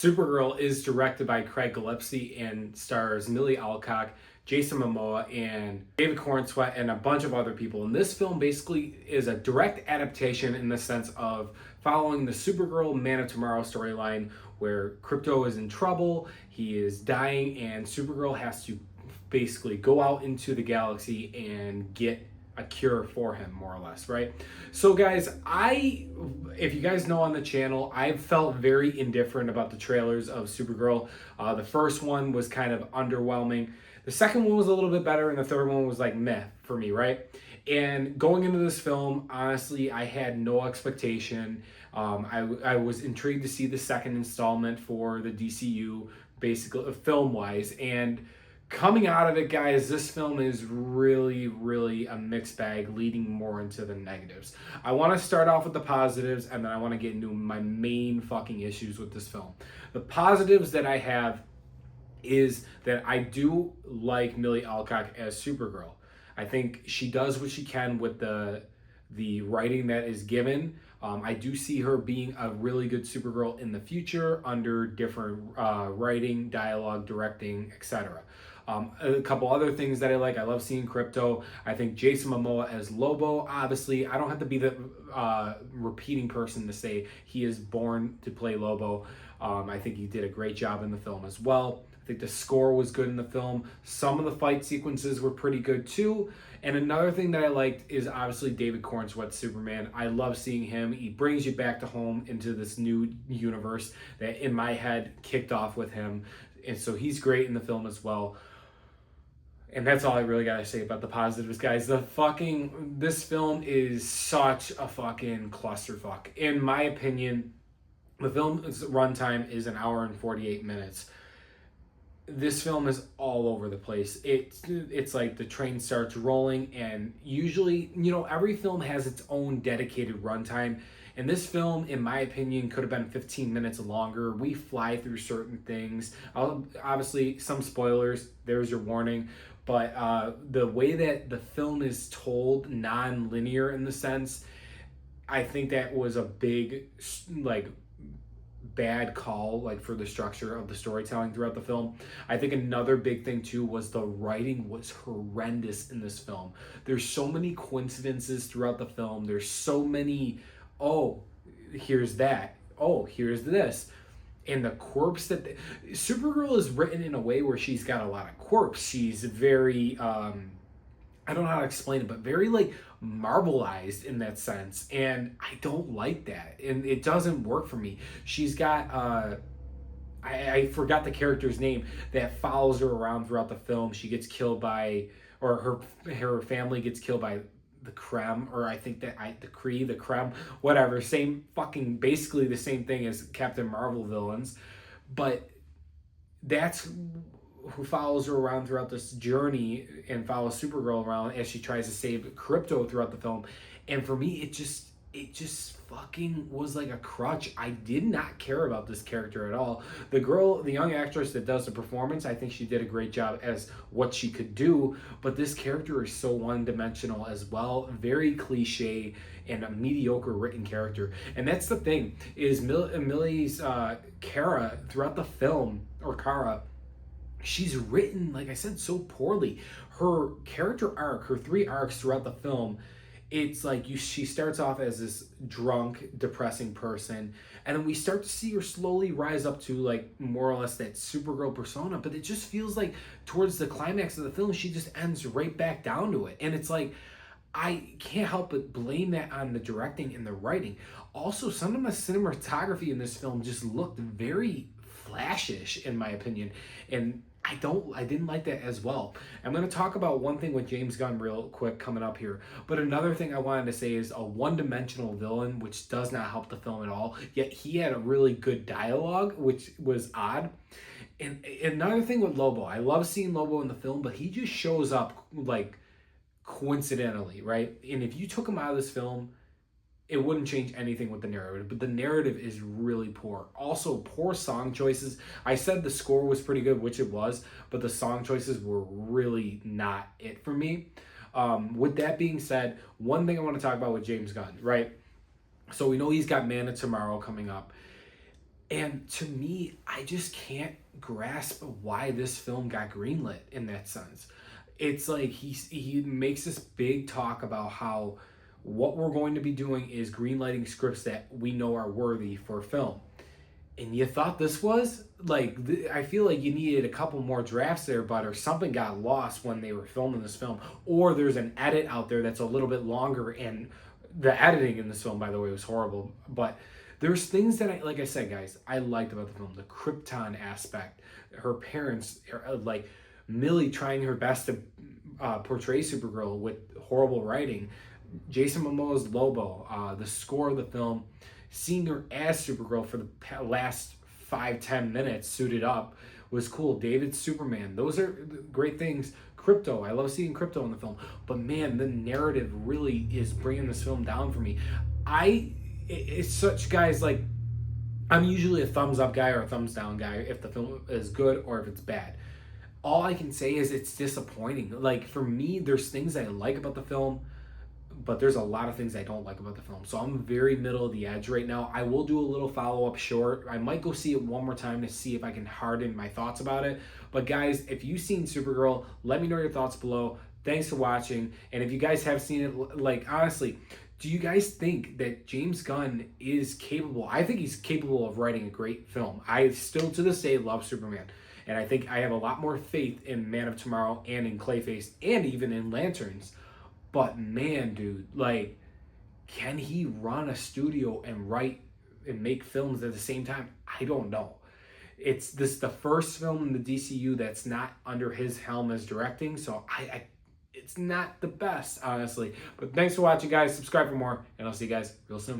Supergirl is directed by Craig Gillespie and stars Millie Alcock, Jason Momoa, and David Cornsweet, and a bunch of other people. And this film basically is a direct adaptation in the sense of following the Supergirl Man of Tomorrow storyline, where Krypto is in trouble, he is dying, and Supergirl has to basically go out into the galaxy and get a cure for him, more or less, right? So guys, if you guys know on the channel, I've felt very indifferent about the trailers of Supergirl. The first one was kind of underwhelming. The second one was a little bit better, and the third one was like meh for me, right? And going into this film, honestly, I had no expectation. I was intrigued to see the second installment for the DCU, basically film-wise, and coming out of it, guys, this film is really a mixed bag, leading more into the negatives. I want to start off with the positives, and then I want to get into my main fucking issues with this film. The positives that I have is that I do like Millie Alcock as Supergirl. I think she does what she can with the writing that is given. I do see her being a really good Supergirl in the future under different writing, dialogue, directing, etc. A couple other things that I like. I love seeing Krypto. I think Jason Momoa as Lobo. Obviously, I don't have to be the repeating person to say he is born to play Lobo. I think he did a great job in the film as well. I think the score was good in the film. Some of the fight sequences were pretty good too. And another thing that I liked is obviously David Cornsweet's Superman. I love seeing him. He brings you back to home into this new universe that in my head kicked off with him. And so he's great in the film as well. And that's all I really gotta say about the positives, guys. This film is such a fucking clusterfuck. In my opinion, the film's runtime is an hour and 48 minutes. This film is all over the place. It's like the train starts rolling, and usually, every film has its own dedicated runtime. And this film, in my opinion, could have been 15 minutes longer. We fly through certain things. Obviously, some spoilers, there's your warning. But the way that the film is told, non-linear in the sense, I think that was a big, bad call for the structure of the storytelling throughout the film. I think another big thing too was the writing was horrendous in this film. There's so many coincidences throughout the film. There's so many, oh, here's that, oh, here's this. And the quirks Supergirl is written in a way where she's got a lot of quirks. She's very I don't know how to explain it, but very marbleized in that sense. And I don't like that. And it doesn't work for me. She's got I forgot the character's name that follows her around throughout the film. She gets killed by, or her family gets killed by the Creme, or I think that the Kree, the Creme, whatever. Same fucking, basically the same thing as Captain Marvel villains. But that's who follows her around throughout this journey and follows Supergirl around as she tries to save Krypto throughout the film. And for me, it just fucking was like a crutch. I did not care about this character at all. The young actress that does the performance, I think she did a great job as what she could do, but this character is so one-dimensional as well, very cliche and a mediocre written character. And that's the thing, is Millie's Kara throughout the film, or Kara, she's written, like I said, so poorly. Her character arc, her 3 arcs throughout the film, it's she starts off as this drunk, depressing person, and then we start to see her slowly rise up to more or less that Supergirl persona, but it just feels like towards the climax of the film, she just ends right back down to it. And it's I can't help but blame that on the directing and the writing. Also, some of the cinematography in this film just looked very flashish, in my opinion, and I didn't like that as well. I'm going to talk about one thing with James Gunn real quick coming up here, but another thing I wanted to say is a one-dimensional villain, which does not help the film at all, yet he had a really good dialogue, which was odd. And another thing with Lobo, I love seeing Lobo in the film, but he just shows up coincidentally, right? And if you took him out of this film, it wouldn't change anything with the narrative, but the narrative is really poor. Also, poor song choices. I said the score was pretty good, which it was, but the song choices were really not it for me. With that being said, one thing I want to talk about with James Gunn, right? So we know he's got Man of Tomorrow coming up. And to me, I just can't grasp why this film got greenlit in that sense. It's like he makes this big talk about how what we're going to be doing is greenlighting scripts that we know are worthy for film. And you thought this was like I feel like you needed a couple more drafts there, but or something got lost when they were filming this film, or there's an edit out there that's a little bit longer, and the editing in this film, by the way, was horrible. But there's things that like I said, guys, I liked about the film. The Krypton aspect, her parents, like Millie trying her best to portray Supergirl with horrible writing, Jason Momoa's Lobo, the score of the film, seeing her as Supergirl for the last 5-10 minutes suited up was cool. David's Superman, those are great things. Crypto, I love seeing Crypto in the film, but man, the narrative really is bringing this film down for me. It's such, guys, like, I'm usually a thumbs up guy or a thumbs down guy if the film is good or if it's bad. All I can say is it's disappointing. Like, for me, there's things I like about the film, but there's a lot of things I don't like about the film. So I'm very middle of the edge right now. I will do a little follow-up short. I might go see it one more time to see if I can harden my thoughts about it. But guys, if you've seen Supergirl, let me know your thoughts below. Thanks for watching. And if you guys have seen it, like, honestly, do you guys think that James Gunn is capable? I think he's capable of writing a great film. I still to this day love Superman. And I think I have a lot more faith in Man of Tomorrow and in Clayface and even in Lanterns. But man, dude, like, can he run a studio and write and make films at the same time? I don't know. It's the first film in the DCU that's not under his helm as directing, so it's not the best, honestly. But thanks for watching, guys. Subscribe for more, and I'll see you guys real soon.